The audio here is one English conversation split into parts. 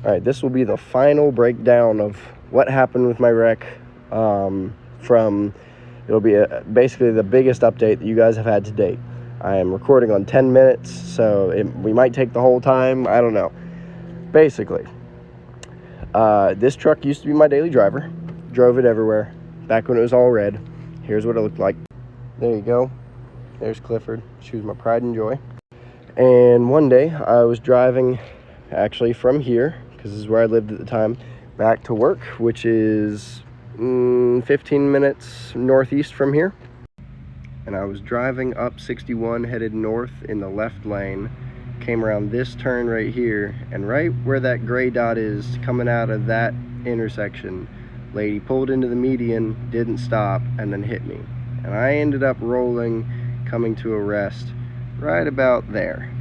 All right, this will be the final breakdown of what happened with my wreck. It'll be basically the biggest update that you guys have had to date. I am recording on 10 minutes, so we might take the whole time. I don't know. Basically, this truck used to be my daily driver. Drove it everywhere back when it was all red. Here's what it looked like. There you go. There's Clifford. She was my pride and joy. And one day I was driving actually from here, because this is where I lived at the time, back to work, which is 15 minutes northeast from here. And I was driving up 61 headed north in the left lane, came around this turn right here, and right where that gray dot is coming out of that intersection, lady pulled into the median, didn't stop, and then hit me. And I ended up rolling, coming to a rest right about there.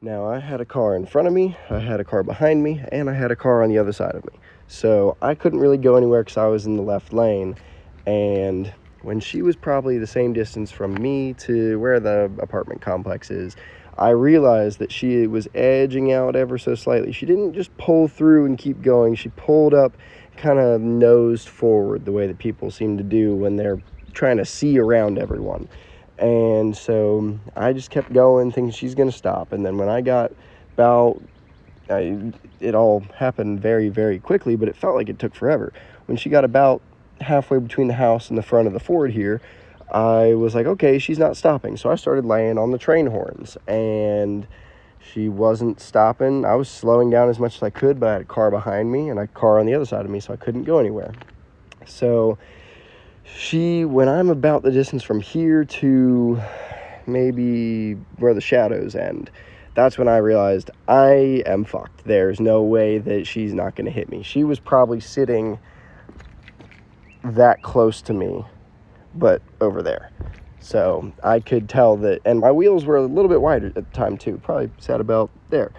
Now, I had a car in front of me, I had a car behind me, and I had a car on the other side of me. So I couldn't really go anywhere because I was in the left lane. And when she was probably the same distance from me to where the apartment complex is, I realized that she was edging out ever so slightly. She didn't just pull through and keep going. She pulled up, kind of nosed forward the way that people seem to do when they're trying to see around everyone. And so I just kept going, thinking she's going to stop. And then when I got about, it all happened very, very quickly, but it felt like it took forever. When she got about halfway between the house and the front of the Ford here, I was like, okay, she's not stopping. So I started laying on the train horns, and she wasn't stopping. I was slowing down as much as I could, but I had a car behind me and a car on the other side of me, so I couldn't go anywhere. So when I'm about the distance from here to maybe where the shadows end, that's when I realized I am fucked. There's no way that she's not going to hit me. She was probably sitting that close to me, but over there. So I could tell that, and my wheels were a little bit wider at the time too, probably sat about there.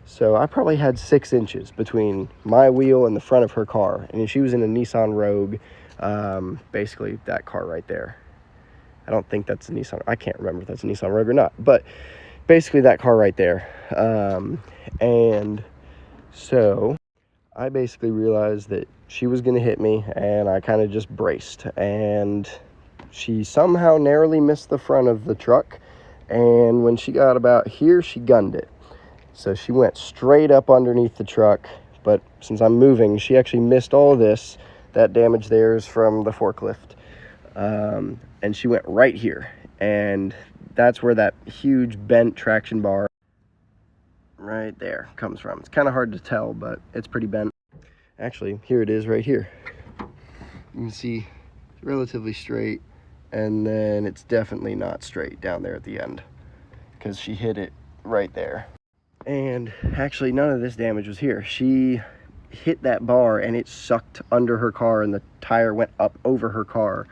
So I probably had 6 inches between my wheel and the front of her car. And she was in a Nissan Rogue, basically that car right there. I don't think that's a Nissan. I can't remember if that's a Nissan Rogue or not, but basically that car right there. And so I basically realized that she was going to hit me, and I kind of just braced, and she somehow narrowly missed the front of the truck, and when she got about here, she gunned it. So she went straight up underneath the truck, but since I'm moving, she actually missed all this. That damage there is from the forklift. And she went right here, and that's where that huge bent traction bar right there comes from. It's kind of hard to tell, but it's pretty bent. Actually, here it is right here. You can see it's relatively straight, and then it's definitely not straight down there at the end because she hit it right there. And actually, none of this damage was here. She hit that bar, and it sucked under her car, and the tire went up over her car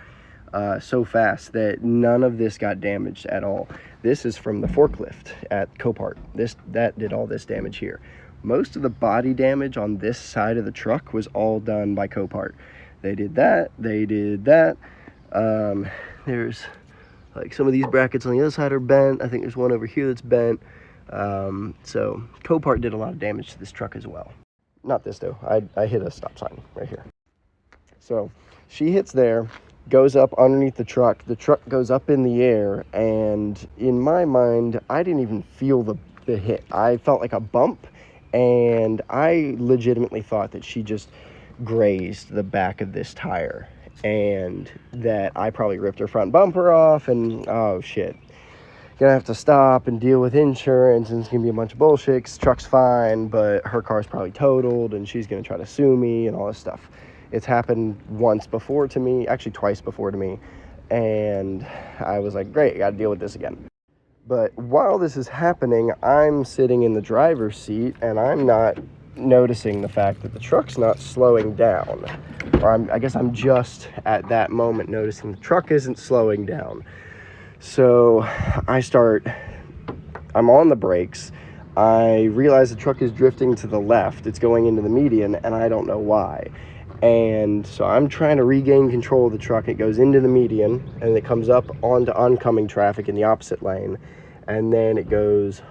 so fast that none of this got damaged at all. This is from the forklift at Copart. That did all this damage here. Most of the body damage on this side of the truck was all done by Copart. They did that. They did that. There's like some of these brackets on the other side are bent. I think there's one over here that's bent. So Copart did a lot of damage to this truck as well. Not this though. I hit a stop sign right here. So she hits there, goes up underneath the truck goes up in the air, and in my mind, I didn't even feel the hit. I felt like a bump, and I legitimately thought that she just grazed the back of this tire, and that I probably ripped her front bumper off, and oh shit, gonna have to stop and deal with insurance, and it's gonna be a bunch of bullshit 'cause the truck's fine, but her car's probably totaled, and she's gonna try to sue me and all this stuff. It's happened once before to me, actually twice before to me, and I was like, great, I gotta deal with this again. But while this is happening, I'm sitting in the driver's seat, and I'm not noticing the fact that the truck's not slowing down. Or I guess I'm just at that moment noticing the truck isn't slowing down. So I'm on the brakes. I realize the truck is drifting to the left. It's going into the median, and I don't know why. And so I'm trying to regain control of the truck. It goes into the median, and it comes up onto oncoming traffic in the opposite lane. And then it goes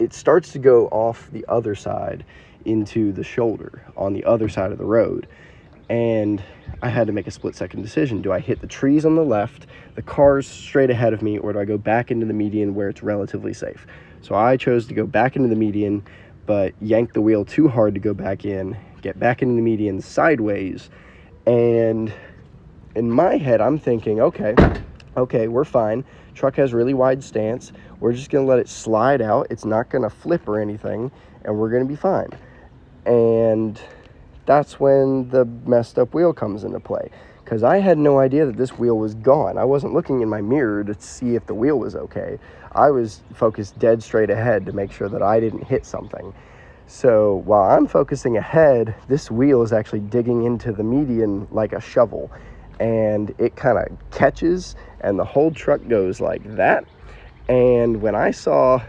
it starts to go off the other side into the shoulder on the other side of the road. And I had to make a split-second decision. Do I hit the trees on the left, the cars straight ahead of me, or do I go back into the median where it's relatively safe? So I chose to go back into the median, but yanked the wheel too hard to go back in, get back into the median sideways. And in my head, I'm thinking, okay, we're fine. Truck has really wide stance. We're just going to let it slide out. It's not going to flip or anything, and we're going to be fine. And that's when the messed up wheel comes into play, because I had no idea that this wheel was gone. I wasn't looking in my mirror to see if the wheel was okay. I was focused dead straight ahead to make sure that I didn't hit something. So while I'm focusing ahead, this wheel is actually digging into the median like a shovel, and it kind of catches, and the whole truck goes like that. And when I saw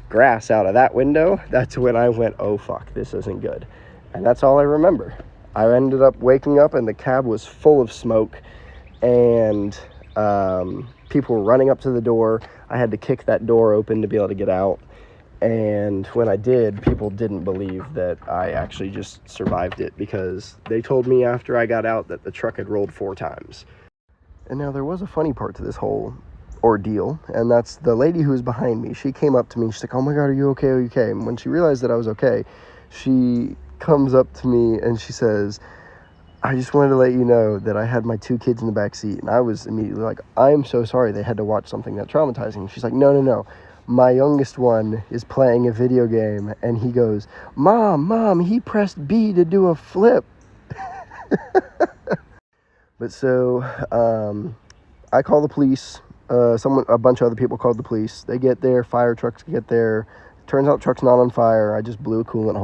grass out of that window, that's when I went, oh fuck, this isn't good. And that's all I remember. I ended up waking up and the cab was full of smoke, and people were running up to the door. I had to kick that door open to be able to get out. And when I did, people didn't believe that I actually just survived it, because they told me after I got out that the truck had rolled 4 times. And now there was a funny part to this whole ordeal, and that's the lady who was behind me. She came up to me. She's like, oh my God, are you okay? Are you okay? And when she realized that I was okay, she comes up to me and she says, I just wanted to let you know that I had my 2 kids in the back seat. And I was immediately like, I'm so sorry they had to watch something that traumatizing. She's like, no. My youngest one is playing a video game, and he goes, Mom, he pressed B to do a flip. But so I call the police. A bunch of other people called the police. They get there, fire trucks get there. Turns out truck's not on fire. I just blew a coolant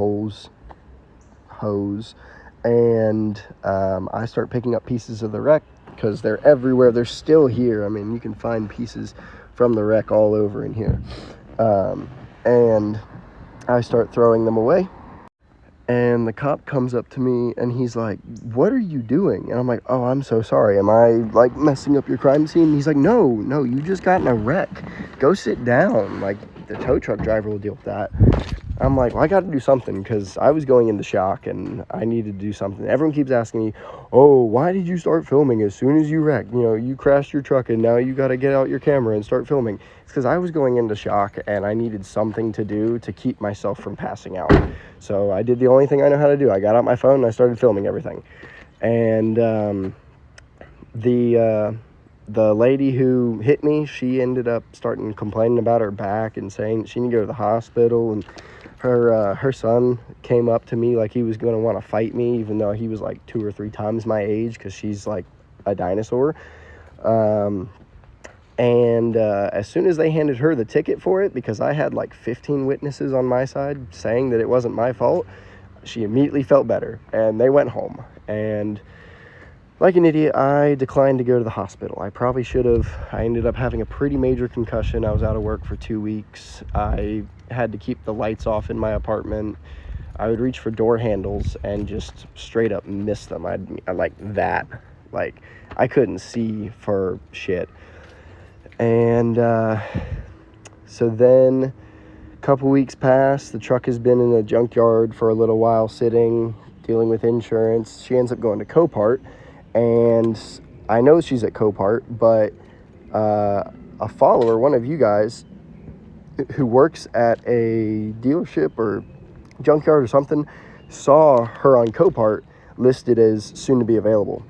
hose, and I start picking up pieces of the wreck, because they're everywhere. They're still here. I mean, you can find pieces from the wreck all over in here. And I start throwing them away. And the cop comes up to me and he's like, what are you doing? And I'm like, oh, I'm so sorry. Am I like messing up your crime scene? And he's like, no, you just got in a wreck. Go sit down. Like, the tow truck driver will deal with that. I'm like, well, I got to do something, because I was going into shock and I needed to do something. Everyone keeps asking me, oh, why did you start filming as soon as you wrecked? You know, you crashed your truck and now you got to get out your camera and start filming. It's because I was going into shock and I needed something to do to keep myself from passing out. So I did the only thing I know how to do. I got out my phone and I started filming everything. And the lady who hit me, she ended up starting complaining about her back and saying she needed to go to the hospital. And her son came up to me like he was going to want to fight me, even though he was like 2 or 3 times my age, because she's like a dinosaur. And as soon as they handed her the ticket for it, because I had like 15 witnesses on my side saying that it wasn't my fault, she immediately felt better, and they went home. And like an idiot, I declined to go to the hospital. I probably should have. I ended up having a pretty major concussion. I was out of work for 2 weeks. I had to keep the lights off in my apartment. I would reach for door handles and just straight up miss them. I like that. Like, I couldn't see for shit. And so then a couple weeks pass. The truck has been in a junkyard for a little while, sitting, dealing with insurance. She ends up going to Copart. And I know she's at Copart, but a follower, one of you guys who works at a dealership or junkyard or something, saw her on Copart listed as soon to be available.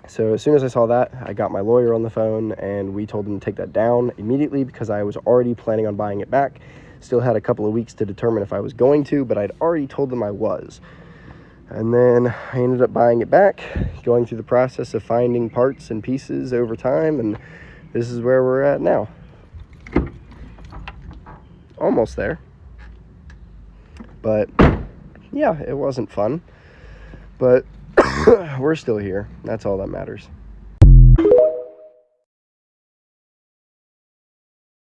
So as soon as I saw that, I got my lawyer on the phone and we told him to take that down immediately, because I was already planning on buying it back. Still had a couple of weeks to determine if I was going to, but I'd already told them I was. And then I ended up buying it back, going through the process of finding parts and pieces over time, and this is where we're at now. Almost there. But yeah, it wasn't fun. But we're still here. That's all that matters.